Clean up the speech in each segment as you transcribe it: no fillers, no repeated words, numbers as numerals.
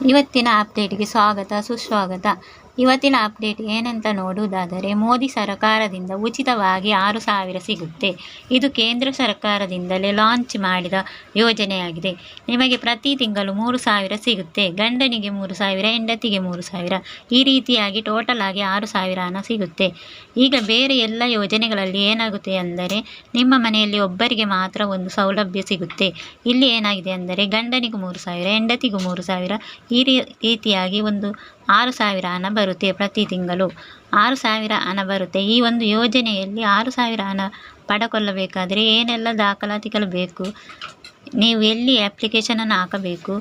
ಇವತ್ತಿನ ಅಪ್ಡೇಟ್ಗೆ ಸ್ವಾಗತ ಸುಸ್ವಾಗತ. ಇವತ್ತಿನ ಅಪ್ಡೇಟ್ ಏನಂತ ನೋಡುವುದಾದರೆ, ಮೋದಿ ಸರ್ಕಾರದಿಂದ ಉಚಿತವಾಗಿ 6,000 ಸಿಗುತ್ತೆ. ಇದು ಕೇಂದ್ರ ಸರ್ಕಾರದಿಂದಲೇ ಲಾಂಚ್ ಮಾಡಿದ ಯೋಜನೆಯಾಗಿದೆ. ನಿಮಗೆ ಪ್ರತಿ ತಿಂಗಳು 3,000 ಸಿಗುತ್ತೆ. ಗಂಡನಿಗೆ 3,000, ಹೆಂಡತಿಗೆ 3,000, ಈ ರೀತಿಯಾಗಿ ಟೋಟಲ್ ಆಗಿ 6,000 ಹಣ ಸಿಗುತ್ತೆ. ಈಗ ಬೇರೆ ಎಲ್ಲ ಯೋಜನೆಗಳಲ್ಲಿ ಏನಾಗುತ್ತೆ ಅಂದರೆ, ನಿಮ್ಮ ಮನೆಯಲ್ಲಿ ಒಬ್ಬರಿಗೆ ಮಾತ್ರ ಒಂದು ಸೌಲಭ್ಯ ಸಿಗುತ್ತೆ. ಇಲ್ಲಿ ಏನಾಗಿದೆ ಅಂದರೆ, ಗಂಡನಿಗೂ 3,000, ಹೆಂಡತಿಗೂ 3,000, ಈ ರೀತಿಯಾಗಿ ಒಂದು 6,000 ಹಣ ಬರುತ್ತೆ. ಪ್ರತಿ ತಿಂಗಳು 6,000 ಹಣ ಬರುತ್ತೆ. ಈ ಒಂದು ಯೋಜನೆಯಲ್ಲಿ 6,000 ಹಣ ಪಡೆದುಕೊಳ್ಳಬೇಕಾದರೆ ಏನೆಲ್ಲ ದಾಖಲಾತಿಗಳು ಬೇಕು, ನೀವು ಎಲ್ಲಿ ಅಪ್ಲಿಕೇಶನನ್ನು ಹಾಕಬೇಕು,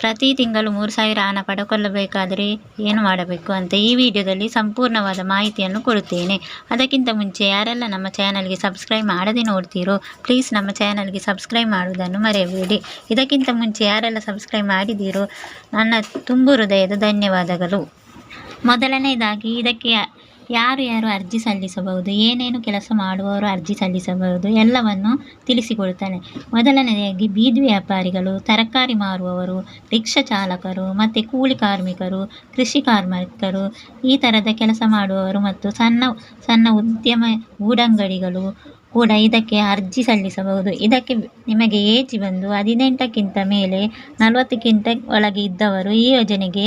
ಪ್ರತಿ ತಿಂಗಳು 3,000 ಹಣ ಪಡೆದುಕೊಳ್ಳಬೇಕಾದರೆ ಏನು ಮಾಡಬೇಕು ಅಂತ ಈ ವಿಡಿಯೋದಲ್ಲಿ ಸಂಪೂರ್ಣವಾದ ಮಾಹಿತಿಯನ್ನು ಕೊಡುತ್ತೇನೆ. ಅದಕ್ಕಿಂತ ಮುಂಚೆ ಯಾರೆಲ್ಲ ನಮ್ಮ ಚಾನಲ್ಗೆ ಸಬ್ಸ್ಕ್ರೈಬ್ ಮಾಡದೆ ನೋಡ್ತೀರೋ ಪ್ಲೀಸ್ ನಮ್ಮ ಚಾನಲ್ಗೆ ಸಬ್ಸ್ಕ್ರೈಬ್ ಮಾಡುವುದನ್ನು ಮರೆಯಬೇಡಿ. ಇದಕ್ಕಿಂತ ಮುಂಚೆ ಯಾರೆಲ್ಲ ಸಬ್ಸ್ಕ್ರೈಬ್ ಮಾಡಿದ್ದೀರೋ ನನ್ನ ತುಂಬು ಹೃದಯದ ಧನ್ಯವಾದಗಳು. ಮೊದಲನೇದಾಗಿ ಇದಕ್ಕೆ ಯಾರು ಅರ್ಜಿ ಸಲ್ಲಿಸಬಹುದು, ಏನೇನು ಕೆಲಸ ಮಾಡುವವರು ಅರ್ಜಿ ಸಲ್ಲಿಸಬಹುದು ಎಲ್ಲವನ್ನು ತಿಳಿಸಿಕೊಡ್ತಾನೆ. ಮೊದಲನೆಯದಾಗಿ ಬೀದಿ ವ್ಯಾಪಾರಿಗಳು, ತರಕಾರಿ ಮಾರುವವರು, ರಿಕ್ಷಾ ಚಾಲಕರು ಮತ್ತು ಕೂಲಿ ಕಾರ್ಮಿಕರು, ಕೃಷಿ ಕಾರ್ಮಿಕರು, ಈ ಥರದ ಕೆಲಸ ಮಾಡುವವರು ಮತ್ತು ಸಣ್ಣ ಸಣ್ಣ ಉದ್ಯಮ ಗೂಡಂಗಡಿಗಳು ಕೂಡ ಇದಕ್ಕೆ ಅರ್ಜಿ ಸಲ್ಲಿಸಬಹುದು. ಇದಕ್ಕೆ ನಿಮಗೆ ಏಜ್ ಬಂದು 18ಕ್ಕಿಂತ ಮೇಲೆ 40ಕ್ಕಿಂತ ಒಳಗೆ ಇದ್ದವರು ಈ ಯೋಜನೆಗೆ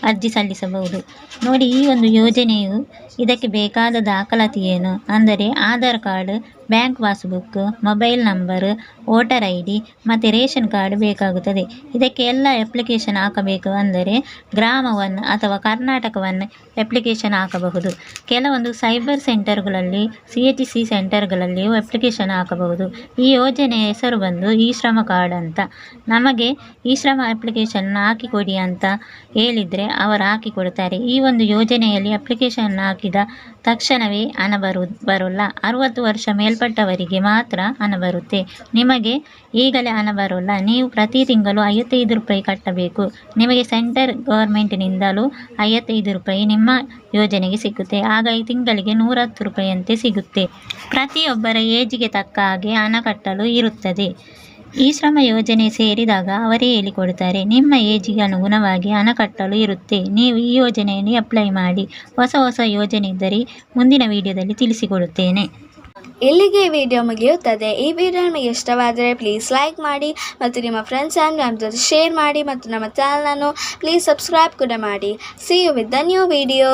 ಅರ್ಜಿ ಸಲ್ಲಿಸಬಹುದು. ನೋಡಿ, ಈ ಒಂದು ಯೋಜನೆಯು ಇದಕ್ಕೆ ಬೇಕಾದ ದಾಖಲಾತಿ ಏನು ಅಂದರೆ Aadhaar card, bank passbook, mobile number, voter ID ಮತ್ತು ರೇಷನ್ ಕಾರ್ಡ್ ಬೇಕಾಗುತ್ತದೆ. ಇದಕ್ಕೆ ಎಲ್ಲ ಅಪ್ಲಿಕೇಶನ್ ಹಾಕಬೇಕು ಅಂದರೆ ಗ್ರಾಮ 1 ಅಥವಾ ಕರ್ನಾಟಕ 1 ಅಪ್ಲಿಕೇಶನ್ ಹಾಕಬಹುದು. ಕೆಲವೊಂದು ಸೈಬರ್ ಸೆಂಟರ್ಗಳಲ್ಲಿ, CHC ಸೆಂಟರ್ಗಳಲ್ಲಿಯೂ ಅಪ್ಲಿಕೇಶನ್ ಹಾಕಬಹುದು. ಈ ಯೋಜನೆಯ ಹೆಸರು ಬಂದು ಈ ಶ್ರಮ ಕಾರ್ಡ್ ಅಂತ. ನಮಗೆ ಈ ಶ್ರಮ ಅಪ್ಲಿಕೇಶನ್ ಹಾಕಿಕೊಡಿ ಅಂತ ಹೇಳಿದರೆ ಅವರು ಹಾಕಿಕೊಡ್ತಾರೆ. ಈ ಒಂದು ಯೋಜನೆಯಲ್ಲಿ ಅಪ್ಲಿಕೇಶನ್ ಹಾಕಿದ ತಕ್ಷಣವೇ ಹಣ ಬರೋಲ್ಲ. 60 ವರ್ಷ ಮೇಲ್ಪಟ್ಟವರಿಗೆ ಮಾತ್ರ ಹಣ ಬರುತ್ತೆ. ನಿಮಗೆ ಈಗಲೇ ಹಣ ಬರೋಲ್ಲ. ನೀವು ಪ್ರತಿ ತಿಂಗಳು 55 ರೂಪಾಯಿ ಕಟ್ಟಬೇಕು. ನಿಮಗೆ ಸೆಂಟರ್ ಗೌರ್ಮೆಂಟ್ನಿಂದಲೂ 55 ರೂಪಾಯಿ ನಿಮ್ಮ ಯೋಜನೆಗೆ ಸಿಗುತ್ತೆ. ಆಗ ಈ ತಿಂಗಳಿಗೆ 110 ರೂಪಾಯಿಯಂತೆ ಸಿಗುತ್ತೆ. ಪ್ರತಿಯೊಬ್ಬರ ಏಜಿಗೆ ತಕ್ಕ ಹಾಗೆ ಹಣ ಕಟ್ಟಲು ಇರುತ್ತದೆ. ಈ ಶ್ರಮ ಯೋಜನೆ ಸೇರಿದಾಗ ಅವರೇ ಹೇಳಿಕೊಡ್ತಾರೆ. ನಿಮ್ಮ ಏಜಿಗೆ ಅನುಗುಣವಾಗಿ ಹಣ ಕಟ್ಟಲು ಇರುತ್ತೆ. ನೀವು ಈ ಯೋಜನೆಯಲ್ಲಿ ಅಪ್ಲೈ ಮಾಡಿ. ಹೊಸ ಯೋಜನೆ ಇದ್ದರೆ ಮುಂದಿನ ವಿಡಿಯೋದಲ್ಲಿ ತಿಳಿಸಿಕೊಡುತ್ತೇನೆ. ಇಲ್ಲಿಗೆ ವಿಡಿಯೋ ಮುಗಿಯುತ್ತದೆ. ಈ ವಿಡಿಯೋ ನಿಮಗೆ ಇಷ್ಟವಾದರೆ ಪ್ಲೀಸ್ ಲೈಕ್ ಮಾಡಿ ಮತ್ತು ನಿಮ್ಮ ಫ್ರೆಂಡ್ಸ್ ಆ್ಯಂಡ್ ಫ್ಯಾಮಿಲಿ ಜೊತೆ ಶೇರ್ ಮಾಡಿ ಮತ್ತು ನಮ್ಮ ಚಾನಲನ್ನು ಪ್ಲೀಸ್ ಸಬ್ಸ್ಕ್ರೈಬ್ ಕೂಡ ಮಾಡಿ. See you with the new video.